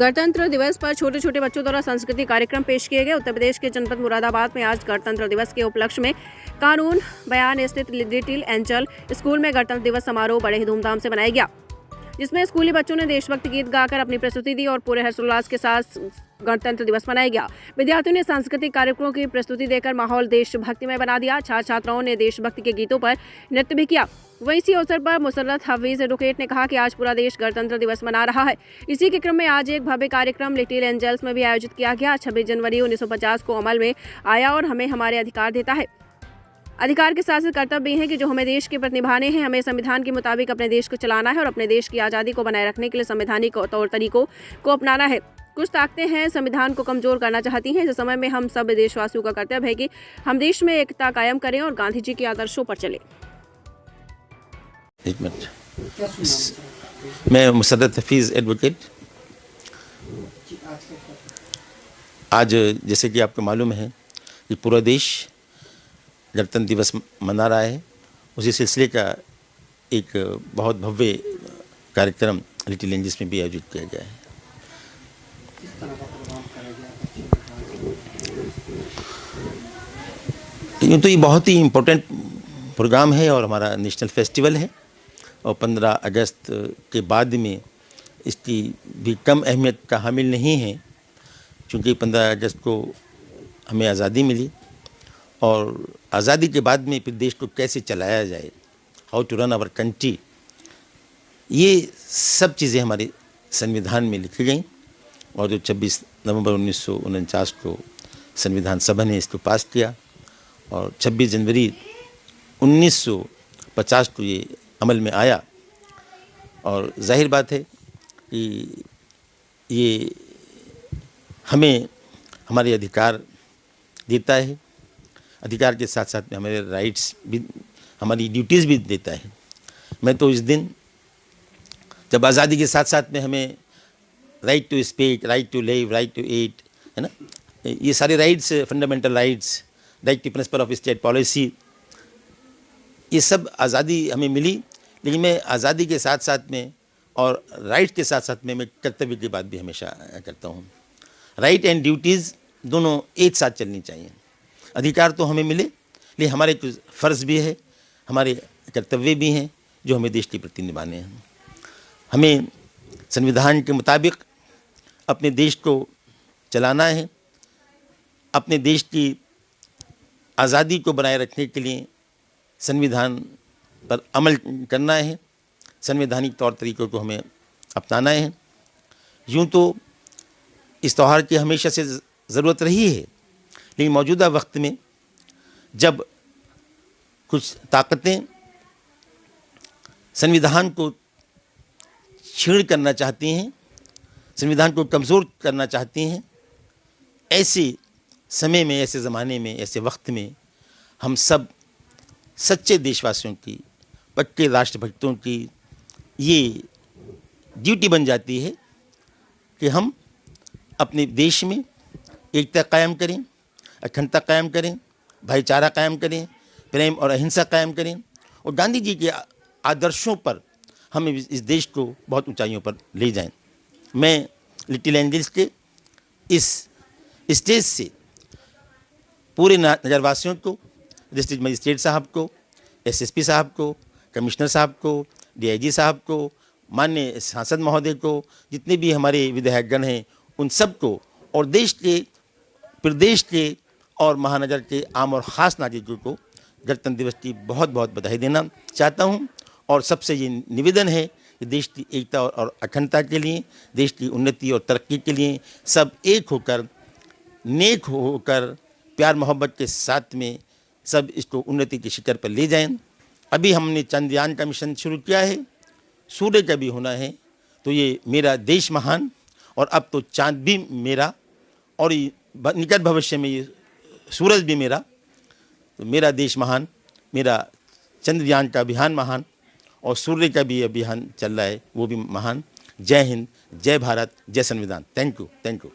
गणतंत्र दिवस पर छोटे छोटे बच्चों द्वारा सांस्कृतिक कार्यक्रम पेश किए गए। उत्तर प्रदेश के जनपद मुरादाबाद में आज गणतंत्र दिवस के उपलक्ष्य में कानून बयान स्थित लिटिल एंजल स्कूल में गणतंत्र दिवस समारोह बड़े ही धूमधाम से मनाया गया, जिसमें स्कूली बच्चों ने देशभक्ति गीत गाकर अपनी प्रस्तुति दी और पूरे हर्षोल्लास के साथ गणतंत्र दिवस मनाया गया। विद्यार्थियों ने सांस्कृतिक कार्यक्रमों की प्रस्तुति देकर माहौल देशभक्तिमय बना दिया। छात्र छात्राओं ने देशभक्ति के गीतों पर नृत्य भी किया। वहीं इसी अवसर पर मुसर्रत हफीज एडवोकेट ने कहा कि आज पूरा देश गणतंत्र दिवस मना रहा है। इसी के क्रम में आज एक भव्य कार्यक्रम लिटिल एंजल्स में भी आयोजित किया गया। 26 जनवरी 1950 को अमल में आया और हमें हमारे अधिकार देता है। अधिकार के साथ साथ कर्तव्य भी हैं कि जो हमें देश के प्रति निभाने हैं। हमें संविधान के मुताबिक अपने देश को चलाना है और अपने देश की आज़ादी को बनाए रखने के लिए संवैधानिक तौर तरीकों को अपनाना है। कुछ ताकतें हैं संविधान को कमजोर करना चाहती हैं। इस समय में हम सब देशवासियों का कर्तव्य है कि हम देश में एकता कायम करें और गांधी जी के आदर्शों पर चलें। एक मिनट, मैं मुसर्रत हफीज एडवोकेट। आज जैसे कि आपको मालूम है कि पूरा देश गणतंत्र दिवस मना रहा है। उसी सिलसिले का एक बहुत भव्य कार्यक्रम लिटिल एंजल्स में भी आयोजित किया गया है। यूँ तो ये बहुत ही इम्पोर्टेंट प्रोग्राम है और हमारा नेशनल फेस्टिवल है और 15 अगस्त के बाद में इसकी भी कम अहमियत का हामिल नहीं है, क्योंकि 15 अगस्त को हमें आज़ादी मिली और आज़ादी के बाद में फिर देश को कैसे चलाया जाए, how to run our country, ये सब चीज़ें हमारे संविधान में लिखी गई। और जो 26 नवंबर 1949 को संविधान सभा ने इसको पास किया और 26 जनवरी 1950 को ये अमल में आया। और जाहिर बात है कि ये हमें हमारे अधिकार देता है, अधिकार के साथ साथ में हमारे राइट्स भी, हमारी ड्यूटीज़ भी देता है। मैं तो इस दिन जब आज़ादी के साथ साथ में हमें right to speak, right to live, right to eat, है ना, ये सारे rights, fundamental rights, right to principle of state policy, ये सब आज़ादी हमें मिली। लेकिन मैं आज़ादी के साथ साथ में और राइट के साथ साथ में मैं कर्तव्य की बात भी हमेशा करता हूँ। राइट एंड ड्यूटीज़ दोनों एक साथ चलनी चाहिए। अधिकार तो हमें मिले, लेकिन हमारे कुछ फ़र्ज़ भी है, हमारे कर्तव्य भी हैं जो हमें देश के प्रति निभाने हैं। हमें संविधान के मुताबिक अपने देश को चलाना है, अपने देश की आज़ादी को बनाए रखने के लिए संविधान पर अमल करना है, संवैधानिक तौर तरीकों को हमें अपनाना है। यूँ तो इस त्यौहार की हमेशा से ज़रूरत रही है, लेकिन मौजूदा वक्त में जब कुछ ताकतें संविधान को छीण करना चाहती हैं, संविधान को कमज़ोर करना चाहती हैं, ऐसे समय में, ऐसे ज़माने में, ऐसे वक्त में हम सब सच्चे देशवासियों की, पक्के राष्ट्रभक्तों की ये ड्यूटी बन जाती है कि हम अपने देश में एकता कायम करें, अखंडता कायम करें, भाईचारा कायम करें, प्रेम और अहिंसा कायम करें और गांधी जी के आदर्शों पर हम इस देश को बहुत ऊंचाइयों पर ले जाएं। मैं लिटिल एंजल्स के इस स्टेज से पूरे नगरवासियों को, डिस्ट्रिक्ट मजिस्ट्रेट साहब को, एसएसपी साहब को, कमिश्नर साहब को, डीआईजी साहब को, माननीय सांसद महोदय को, जितने भी हमारे विधायकगण हैं उन सब को और देश के, प्रदेश के और महानगर के आम और ख़ास नागरिकों को गणतंत्र दिवस की बहुत बहुत बधाई देना चाहता हूं। और सबसे ये निवेदन है कि देश की एकता और अखंडता के लिए, देश की उन्नति और तरक्की के लिए सब एक होकर, नेक होकर, प्यार मोहब्बत के साथ में सब इसको उन्नति के शिखर पर ले जाएं। अभी हमने चंद्रयान का मिशन शुरू किया है, सूर्य का भी होना है, तो ये मेरा देश महान और अब तो चाँद भी मेरा और निकट भविष्य में ये सूरज भी मेरा, तो मेरा देश महान, मेरा चंद्रयान का अभियान महान और सूर्य का भी अभियान चल रहा है वो भी महान। जय हिंद, जय भारत, जय संविधान। Thank you, thank you.